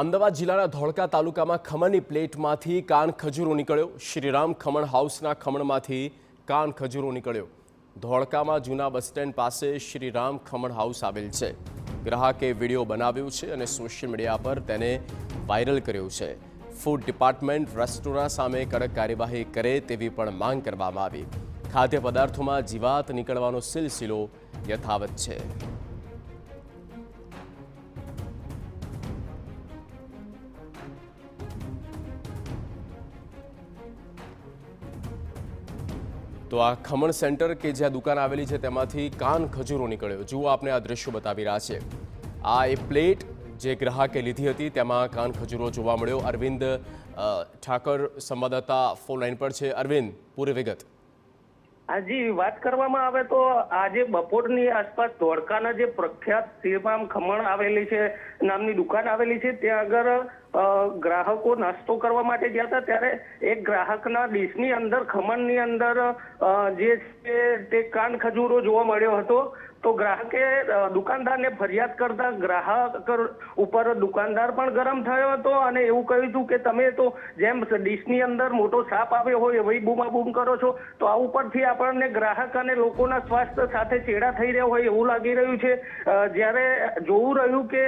અમદાવાદ જિલ્લાના ધોળકા તાલુકામાં ખમણની પ્લેટમાંથી કાન ખજૂરો નીકળ્યો। શ્રીરામ ખમણ હાઉસના ખમણમાંથી કાન ખજૂરો નીકળ્યો। ધોળકામાં જૂના બસ સ્ટેન્ડ પાસે શ્રીરામ ખમણ હાઉસ આવેલ છે। ગ્રાહકે વિડીયો બનાવ્યો છે અને સોશિયલ મીડિયા પર તેને વાયરલ કર્યો છે। ફૂડ ડિપાર્ટમેન્ટ રેસ્ટોરન્ટ સામે કડક કાર્યવાહી કરે તેવી પણ માંગ કરવામાં આવી। ખાદ્ય પદાર્થોમાં જીવાત નીકળવાનો સિલસિલો યથાવત છે। तो आ खमण सेंटर के ज्यां दुकान आवेली है तेमांथी कान खजूरो निकळ्यो। जुओ आपने आ दृश्यो बतावी रह्या छे। आ ए प्लेट जे ग्राहके लीधी हती तेमां कान खजूरो जोवा मळ्यो। अरविंद ठाकर संवाददाता फोन लाइन पर छे। अरविंद, पूरी विगत। जी बात करवामां आवे तो आज बपोरनी आसपास धोळकाना जे प्रख्यात श्रीराम खमण आवेली छे नामनी दुकान आवेली छे त्यां આગળ ग्राहको नास्तो करवा माटे गया था त्यारे एक ग्राहकना ડીશની અંદર ખમણની અંદર જે તે કાન ખજૂરો જોવા મળ્યો હતો। तो ग्राहके दुकानदारने फरियाद करता ग्राहक ઉપર दुकानदार પણ ગરમ થયો હતો અને એવું કહ્યું હતું કે તમે તો જેમ ડીશની અંદર મોટો સાપ આવ્યો હોય એવી બૂમાબૂમ કરો છો। તો આ ઉપરથી આપણને ગ્રાહક અને લોકોના સ્વાસ્થ્ય સાથે ચેડા થઈ રહ્યા હોય એવું લાગી રહ્યું છે। જ્યારે જોવું રહ્યું કે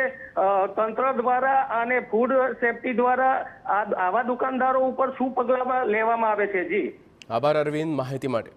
તંત્ર દ્વારા અને ફૂડ સેફટી દ્વારા આવા દુકાનદારો ઉપર શું પગલાં લેવામાં આવે છે। જી આભાર અરવિંદ, માહિતી માટે।